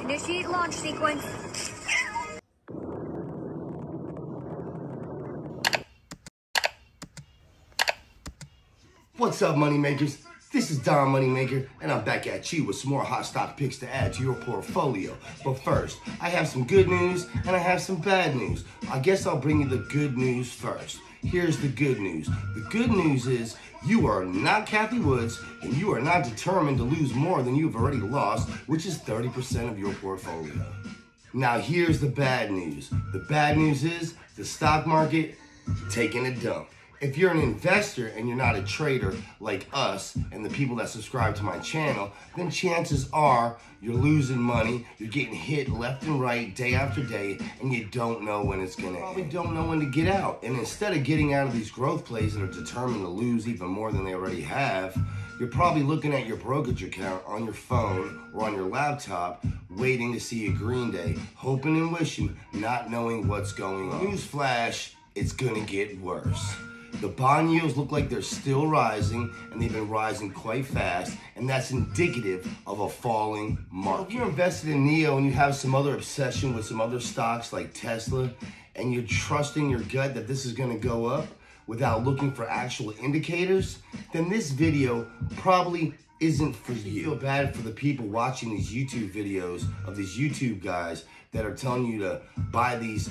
Initiate launch sequence. What's up, Moneymakers? This is Don Moneymaker, and I'm back at you with some more hot stock picks to add to your portfolio. But first, I have some good news and I have some bad news. I guess I'll bring you the good news first. Here's the good news. The good news is you are not Cathie Woods, and you are not determined to lose more than you've already lost, which is 30% of your portfolio. Now here's the bad news. The bad news is the stock market taking a dump. If you're an investor and you're not a trader like us and the people that subscribe to my channel, then chances are you're losing money, you're getting hit left and right day after day, and you don't know when it's gonna end. You probably don't know when to get out. And instead of getting out of these growth plays that are determined to lose even more than they already have, you're probably looking at your brokerage account on your phone or on your laptop, waiting to see a green day, hoping and wishing, not knowing what's going on. Newsflash, it's gonna get worse. The bond yields look like they're still rising, and they've been rising quite fast, and that's indicative of a falling market. If you're invested in NIO and you have some other obsession with some other stocks like Tesla, and you're trusting your gut that this is gonna go up without looking for actual indicators, then this video probably isn't for you. I feel bad for the people watching these YouTube videos of these YouTube guys that are telling you to buy these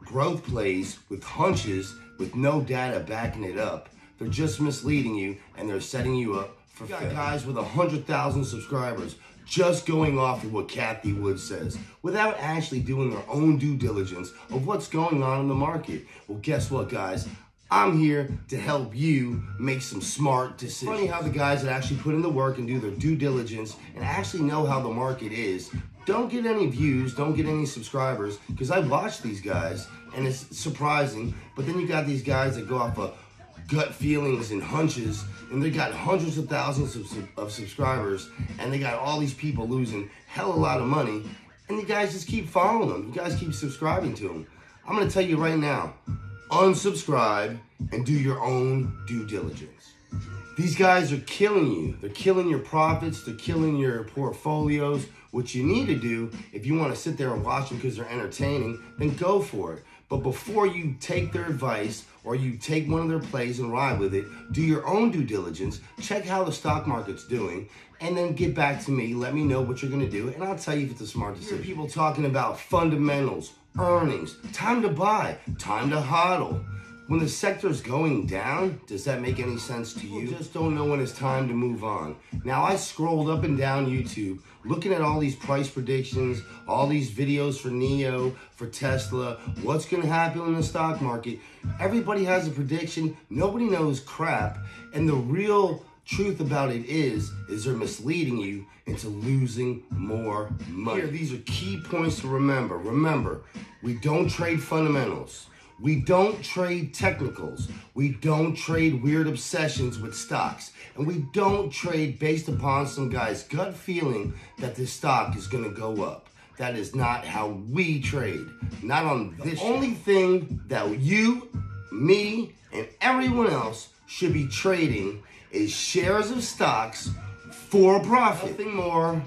growth plays with hunches with no data backing it up. They're just misleading you, and they're setting you up for failure. Guys with 100,000 subscribers just going off of what Cathie Woods says without actually doing their own due diligence of what's going on in the market. Well, guess what, guys? I'm here to help you make some smart decisions. Funny how the guys that actually put in the work and do their due diligence and actually know how the market is don't get any views, don't get any subscribers, because I watch these guys and it's surprising. But then you got these guys that go off of gut feelings and hunches, and they got hundreds of thousands of subscribers, and they got all these people losing hell a lot of money, and you guys just keep following them. You guys keep subscribing to them. I'm gonna tell you right now, unsubscribe and do your own due diligence. These guys are killing you. They're killing your profits. They're killing your portfolios. What you need to do, if you want to sit there and watch them because they're entertaining, then go for it. But before you take their advice or you take one of their plays and ride with it, do your own due diligence, check how the stock market's doing, and then get back to me. Let me know what you're going to do, and I'll tell you if it's a smart decision. People talking about fundamentals, earnings, time to buy, time to hodl. When the sector's going down, does that make any sense to you? Just don't know when it's time to move on. Now, I scrolled up and down YouTube looking at all these price predictions, all these videos for NIO, for Tesla, what's going to happen in the stock market. Everybody has a prediction. Nobody knows crap. And the real truth about it is they're misleading you into losing more money. Here, these are key points to remember. Remember, we don't trade fundamentals. We don't trade technicals. We don't trade weird obsessions with stocks. And we don't trade based upon some guy's gut feeling that this stock is going to go up. That is not how we trade. Not on this. The only thing that you, me, and everyone else should be trading is shares of stocks for a profit. Nothing more,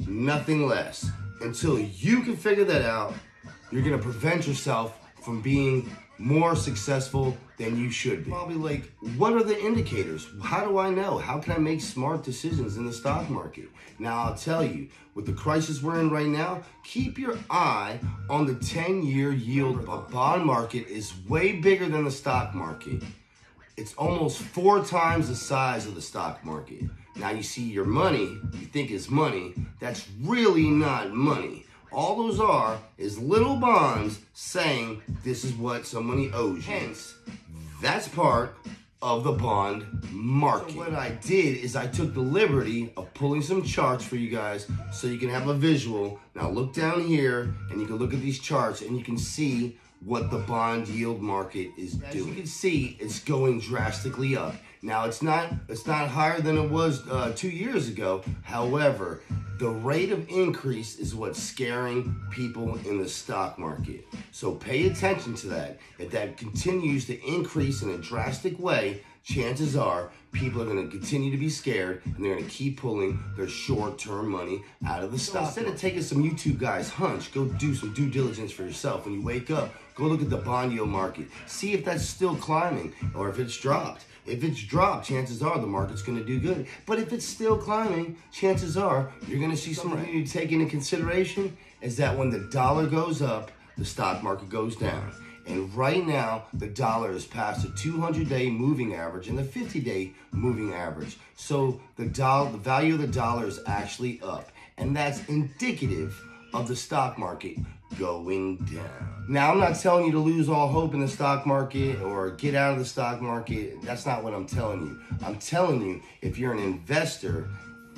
nothing less. Until you can figure that out, you're going to prevent yourself from being more successful than you should be. Probably like, what are the indicators? How do I know? How can I make smart decisions in the stock market? Now, I'll tell you, with the crisis we're in right now, keep your eye on the 10-year yield. A bond market is way bigger than the stock market. It's almost 4 times the size of the stock market. Now, you see your money, you think is money, that's really not money. All those are is little bonds saying this is what somebody owes you. Hence, that's part of the bond market. So what I did is I took the liberty of pulling some charts for you guys so you can have a visual. Now look down here and you can look at these charts and you can see what the bond yield market is doing. As you can see, it's going drastically up. Now it's not higher than it was 2 years ago. However, the rate of increase is what's scaring people in the stock market. So pay attention to that. If that continues to increase in a drastic way, chances are people are going to continue to be scared and they're going to keep pulling their short-term money out of the stock. Instead of taking some YouTube guy's hunch, go do some due diligence for yourself. When you wake up, go look at the bond yield market. See if that's still climbing or if it's dropped. If it's dropped, chances are the market's going to do good. But if it's still climbing, chances are you're going to see something you take into consideration is that when the dollar goes up, the stock market goes down. And right now, the dollar is past the 200-day moving average and the 50-day moving average. So the value of the dollar is actually up. And that's indicative of the stock market going down. Now, I'm not telling you to lose all hope in the stock market or get out of the stock market. That's not what I'm telling you. I'm telling you, if you're an investor,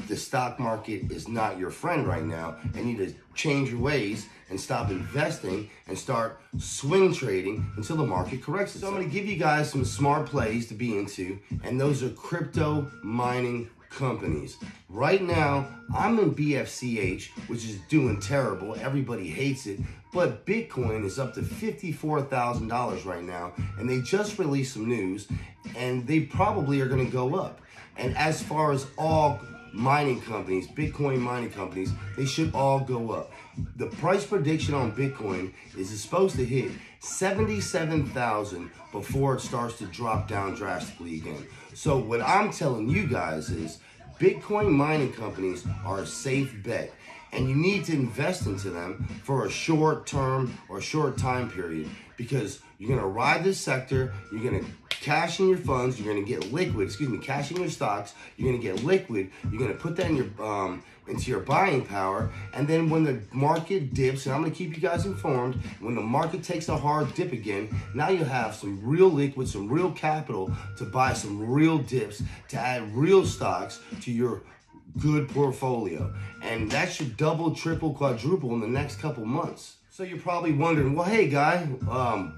the stock market is not your friend right now, and you need to change your ways and stop investing and start swing trading until the market corrects itself. So I'm going to give you guys some smart plays to be into, and those are crypto mining companies. Right now, I'm in BFCH, which is doing terrible. Everybody hates it, but Bitcoin is up to $54,000 right now, and they just released some news, and they probably are going to go up. And as far as all mining companies, Bitcoin mining companies, they should all go up. The price prediction on Bitcoin is it's supposed to hit 77,000 before it starts to drop down drastically again. So what I'm telling you guys is Bitcoin mining companies are a safe bet, and you need to invest into them for a short term or a short time period, because you're going to ride this sector, you're going to cash in your funds, you're going to get liquid, cash in your stocks, you're going to get liquid, you're going to put that in your into your buying power, and then when the market dips, and I'm going to keep you guys informed, when the market takes a hard dip again, now you have some real liquid, some real capital to buy some real dips, to add real stocks to your good portfolio, and that should double, triple, quadruple in the next couple months. So you're probably wondering, well, hey guy,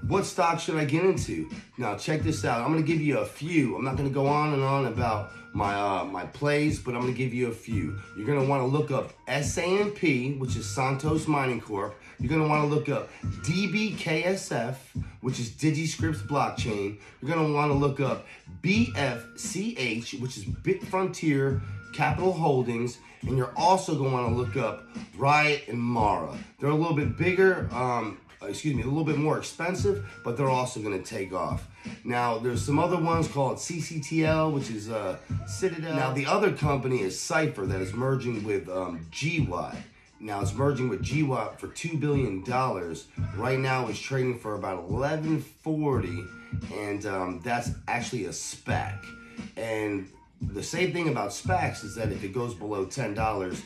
what stock should I get into? Now check this out. I'm going to give you a few. I'm not going to go on and on about my plays, but I'm going to give you a few. You're going to want to look up SANP, which is Santos Mining Corp. You're going to want to look up DBKSF, which is DigiScripts Blockchain. You're going to want to look up BFCH, which is Bit Frontier Capital Holdings, and you're also going to want to look up Riot and Mara. They're a little bit bigger, a little bit more expensive, but they're also going to take off. Now, there's some other ones called CCTL, which is Citadel. Now, the other company is Cypher that is merging with GWAT. Now, it's merging with GWAT for $2 billion. Right now, it's trading for about $11.40, and that's actually a SPAC. And the same thing about SPACs is that if it goes below $10,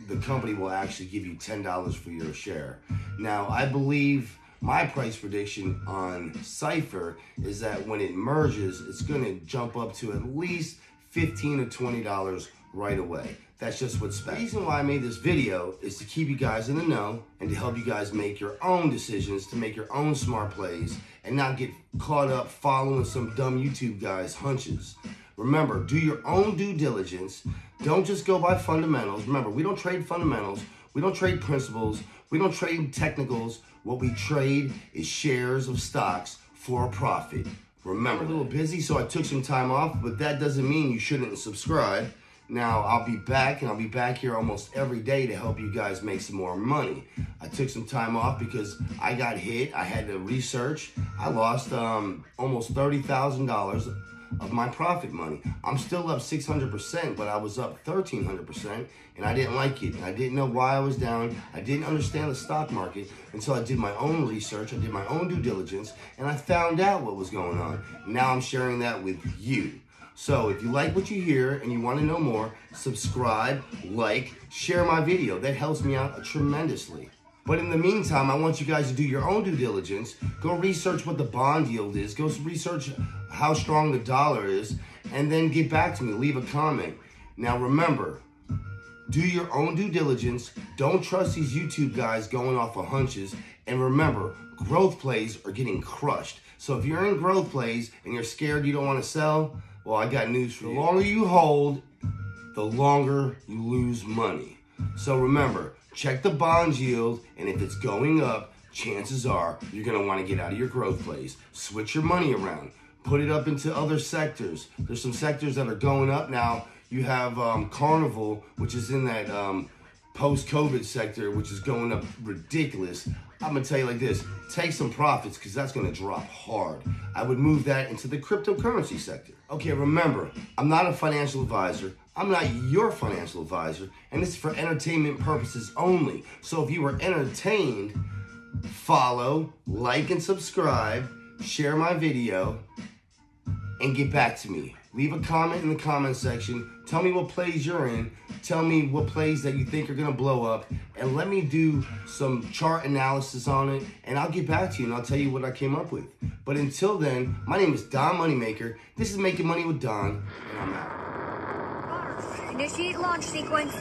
the company will actually give you $10 for your share. Now, I believe my price prediction on Cypher is that when it merges, it's going to jump up to at least $15 to $20 right away. That's just what SPACs. The reason why I made this video is to keep you guys in the know and to help you guys make your own decisions, to make your own smart plays, and not get caught up following some dumb YouTube guy's hunches. Remember, do your own due diligence. Don't just go by fundamentals. Remember, we don't trade fundamentals. We don't trade principles. We don't trade technicals. What we trade is shares of stocks for a profit. Remember, I'm a little busy, so I took some time off, but that doesn't mean you shouldn't subscribe. Now, I'll be back, and I'll be back here almost every day to help you guys make some more money. I took some time off because I got hit. I had to research. I lost almost $30,000 of my profit money. I'm still up 600%, but I was up 1,300%, and I didn't like it. And I didn't know why I was down. I didn't understand the stock market until I did my own research. I did my own due diligence, and I found out what was going on. Now I'm sharing that with you. So if you like what you hear and you want to know more, subscribe, like, share my video. That helps me out tremendously. But in the meantime, I want you guys to do your own due diligence. Go research what the bond yield is. Go research how strong the dollar is. And then get back to me. Leave a comment. Now remember, do your own due diligence. Don't trust these YouTube guys going off of hunches. And remember, growth plays are getting crushed. So if you're in growth plays and you're scared you don't want to sell, well, I got news for you. The longer you hold, the longer you lose money. So remember, check the bond yield, and if it's going up, chances are you're going to want to get out of your growth plays. Switch your money around. Put it up into other sectors. There's some sectors that are going up now. You have Carnival, which is in that post-COVID sector, which is going up ridiculous. I'm gonna tell you like this, take some profits because that's gonna drop hard. I would move that into the cryptocurrency sector. Okay, remember, I'm not a financial advisor. I'm not your financial advisor, and this is for entertainment purposes only. So if you were entertained, follow, like, and subscribe, share my video, and get back to me. Leave a comment in the comment section. Tell me what plays you're in. Tell me what plays that you think are gonna blow up. And let me do some chart analysis on it. And I'll get back to you and I'll tell you what I came up with. But until then, my name is Don Moneymaker. This is Making Money with Don, and I'm out. Initiate launch sequence.